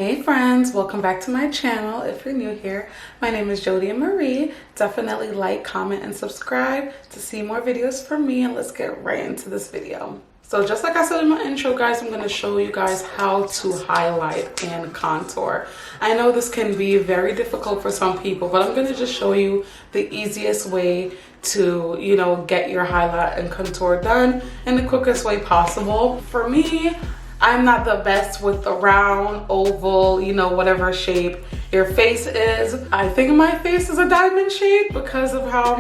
Hey friends, welcome back to my channel. If you're new here, my name is Jodiannmariie. Definitely like, comment, and subscribe to see more videos from me, and let's get right into this video. So just like I said in my intro, guys, I'm going to show you guys how to highlight and contour. I know this can be very difficult for some people, but I'm going to just show you the easiest way to, get your highlight and contour done in the quickest way possible. For me, I'm not the best with the round, oval, whatever shape your face is. I think my face is a diamond shape because of how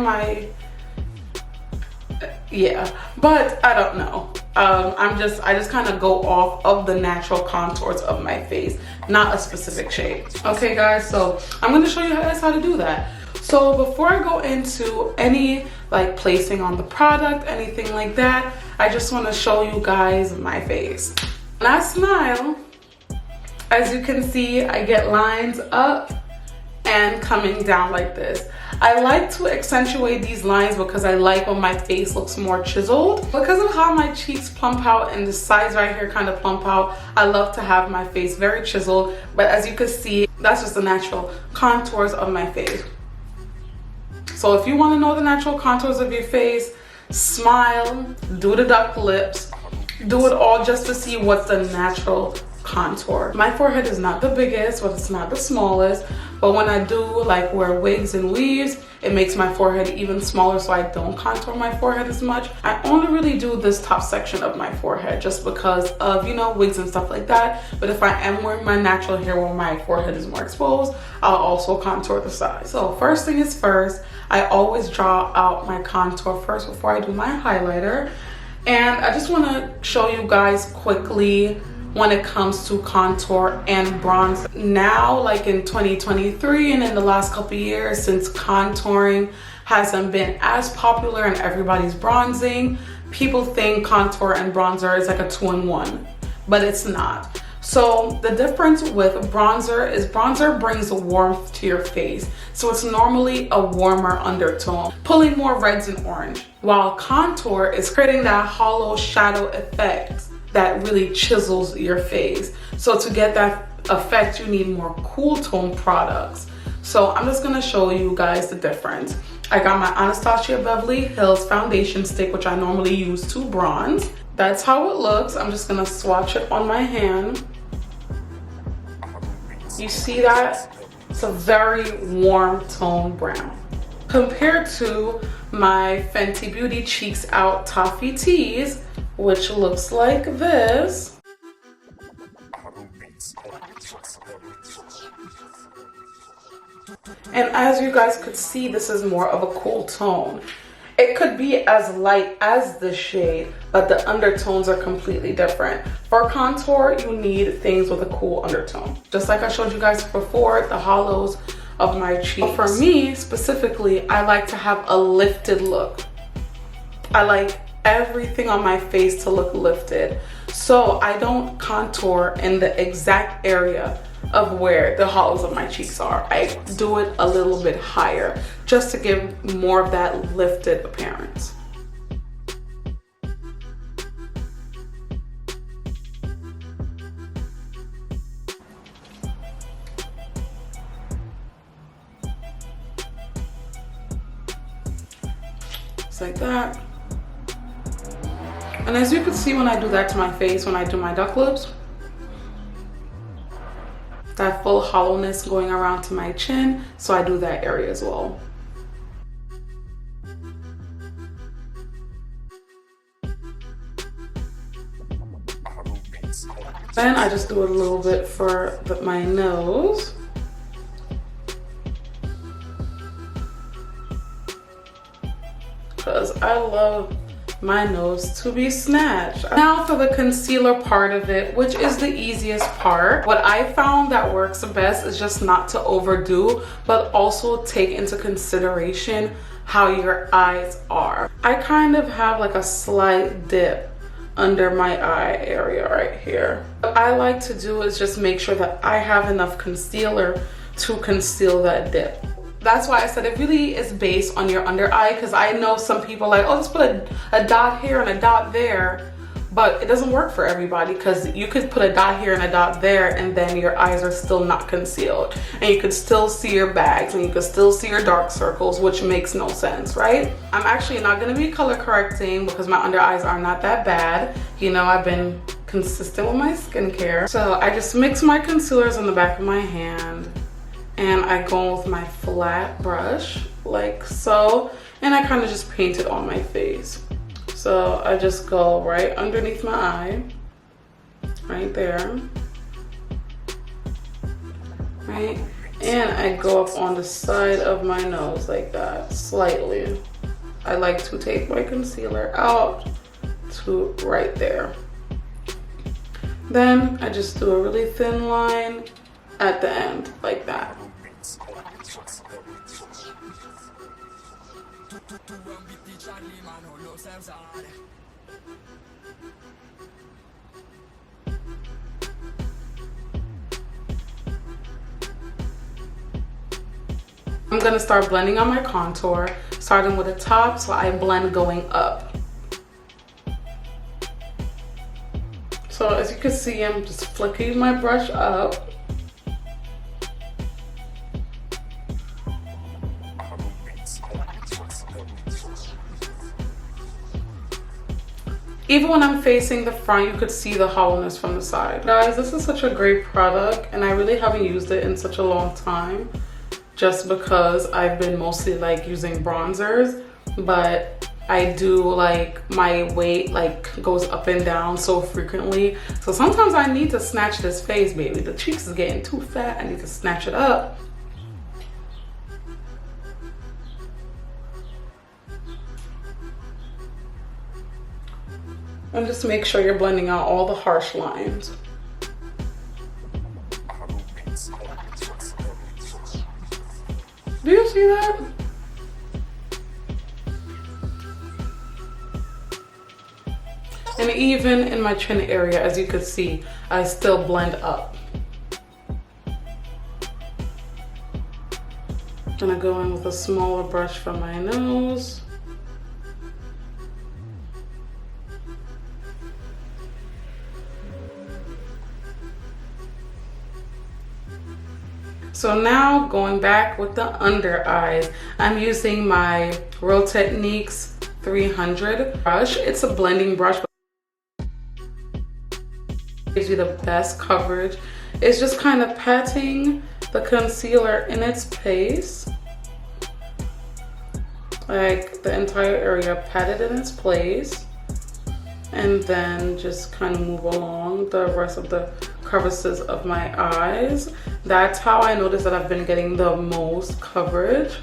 but I don't know. I just kind of go off of the natural contours of my face, not a specific shape. Okay guys, so I'm gonna show you guys how to do that. So before I go into any placing on the product, anything like that, I just wanna show you guys my face. When I smile, as you can see, I get lines up and coming down like this. I like to accentuate these lines because I like when my face looks more chiseled. Because of how my cheeks plump out and the sides right here kind of plump out, I love to have my face very chiseled. But as you can see, that's just the natural contours of my face. So if you want to know the natural contours of your face, smile, do the duck lips, do it all just to see what's the natural contour. My forehead is not the biggest, but it's not the smallest. But when I do wear wigs and weaves, it makes my forehead even smaller, so I don't contour my forehead as much. I only really do this top section of my forehead just because of, wigs and stuff like that. But if I am wearing my natural hair where my forehead is more exposed, I'll also contour the sides. So first thing is first, I always draw out my contour first before I do my highlighter. And I just want to show you guys quickly when it comes to contour and bronze. Now, in 2023 and in the last couple years, since contouring hasn't been as popular and everybody's bronzing, people think contour and bronzer is like a two-in-one, but it's not. So the difference with bronzer is bronzer brings warmth to your face. So it's normally a warmer undertone, pulling more reds and orange. While contour is creating that hollow shadow effect that really chisels your face. So to get that effect, you need more cool tone products. So I'm just gonna show you guys the difference. I got my Anastasia Beverly Hills foundation stick, which I normally use to bronze. That's how it looks. I'm just gonna swatch it on my hand. You see that? It's a very warm tone brown. Compared to my Fenty Beauty Cheeks Out Toffee Tease, which looks like this. And as you guys could see, this is more of a cool tone. It could be as light as the shade, but the undertones are completely different. For contour, you need things with a cool undertone. Just like I showed you guys before, the hollows of my cheeks. For me, specifically, I like to have a lifted look. I like everything on my face to look lifted. So I don't contour in the exact area of where the hollows of my cheeks are. I do it a little bit higher just to give more of that lifted appearance. Just like that. And as you can see, when I do that to my face, when I do my duck lips, that full hollowness going around to my chin, so I do that area as well. Then I just do a little bit for my nose. Because I love my nose to be snatched. Now for the concealer part of it, which is the easiest part. What I found that works best is just not to overdo, but also take into consideration how your eyes are. I kind of have a slight dip under my eye area right here. What I like to do is just make sure that I have enough concealer to conceal that dip. That's why I said it really is based on your under eye, because I know some people oh, just put a dot here and a dot there. but it doesn't work for everybody because you could put a dot here and a dot there and then your eyes are still not concealed and you could still see your bags and you could still see your dark circles, which makes no sense, right? I'm actually not going to be color correcting because my under eyes are not that bad. You know, I've been consistent with my skincare. So I just mix my concealers on the back of my hand and I go with my flat brush like so, and I kind of just paint it on my face. So I just go right underneath my eye, right there, right? And I go up on the side of my nose like that, slightly. I like to take my concealer out to right there. Then I just do a really thin line at the end, like that. I'm gonna start blending on my contour, starting with the top, so I blend going up. So as you can see, I'm just flicking my brush up. Even when I'm facing the front, you could see the hollowness from the side. Guys, this is such a great product and I really haven't used it in such a long time just because I've been mostly like using bronzers, but I do like my weight like goes up and down so frequently. So sometimes I need to snatch this face, baby. The cheeks is getting too fat. I need to snatch it up. And just make sure you're blending out all the harsh lines. Do you see that? And even in my chin area, as you could see, I still blend up. Gonna go in with a smaller brush from my nose. So now going back with the under eyes, I'm using my Real Techniques 300 brush. It's a blending brush, but it gives you the best coverage. It's just kind of patting the concealer in its place. Like the entire area patted in its place. And then just kind of move along the rest of the crevices of my eyes. That's how I notice that I've been getting the most coverage.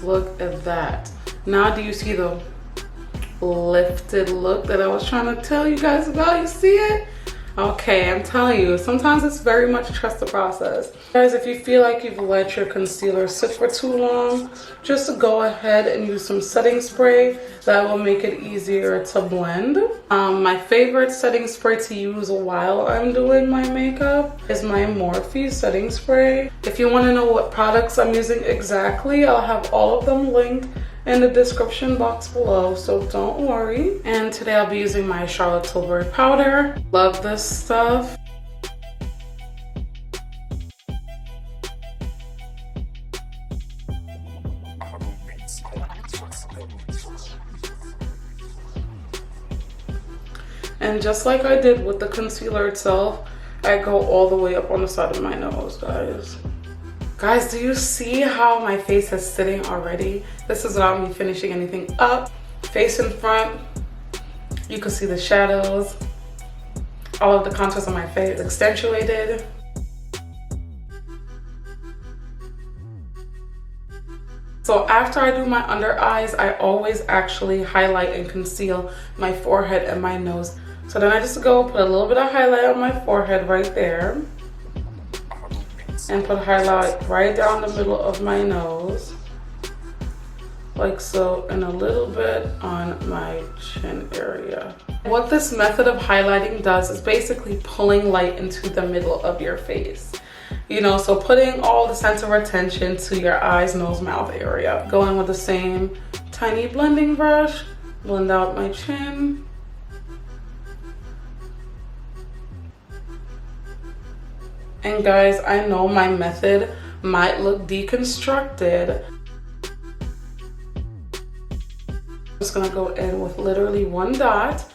Look at that. Now do you see the lifted look that I was trying to tell you guys about? You see it? Okay, I'm telling you, sometimes it's very much trust the process. Guys, if you feel like you've let your concealer sit for too long, just go ahead and use some setting spray. That will make it easier to blend. My favorite setting spray to use while I'm doing my makeup is my Morphe setting spray. If you want to know what products I'm using exactly, I'll have all of them linked in the description box below, so don't worry. And today I'll be using my Charlotte Tilbury powder. Love this stuff. And just like I did with the concealer itself, I go all the way up on the side of my nose, guys. Guys, do you see how my face is sitting already? This is without me finishing anything up. Face in front, you can see the shadows. All of the contours on my face accentuated. So after I do my under eyes, I always actually highlight and conceal my forehead and my nose. So then I just go put a little bit of highlight on my forehead right there. And put highlight right down the middle of my nose. like so, and a little bit on my chin area. What this method of highlighting does is basically pulling light into the middle of your face. You know, so putting all the center of attention to your eyes, nose, mouth area. Going with the same tiny blending brush, blend out my chin. And guys, I know my method might look deconstructed. I'm just gonna go in with literally one dot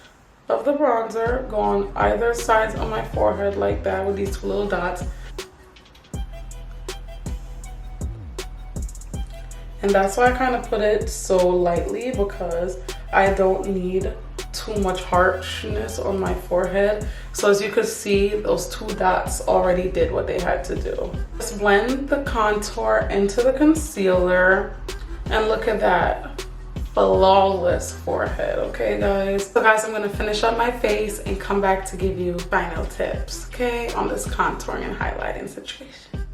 of the bronzer, go on either sides of my forehead like that with these two little dots. And that's why I kind of put it so lightly, because I don't need too much harshness on my forehead. So as you can see, those two dots already did what they had to do. Just blend the contour into the concealer, and look at that. Flawless forehead, okay guys? So guys, I'm gonna finish up my face and come back to give you final tips, okay, on this contouring and highlighting situation.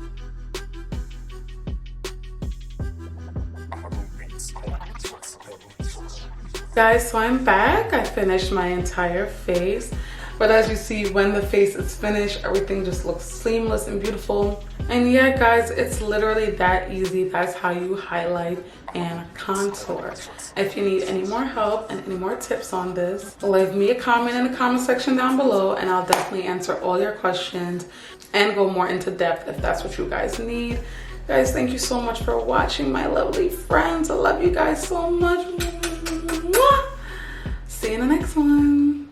Guys, so I'm back. I finished my entire face. But as you see, when the face is finished, everything just looks seamless and beautiful. And yeah, guys, it's literally that easy. That's how you highlight and contour. If you need any more help and any more tips on this, leave me a comment in the comment section down below, and I'll definitely answer all your questions and go more into depth if that's what you guys need. Guys, thank you so much for watching, my lovely friends. I love you guys so much. See you in the next one.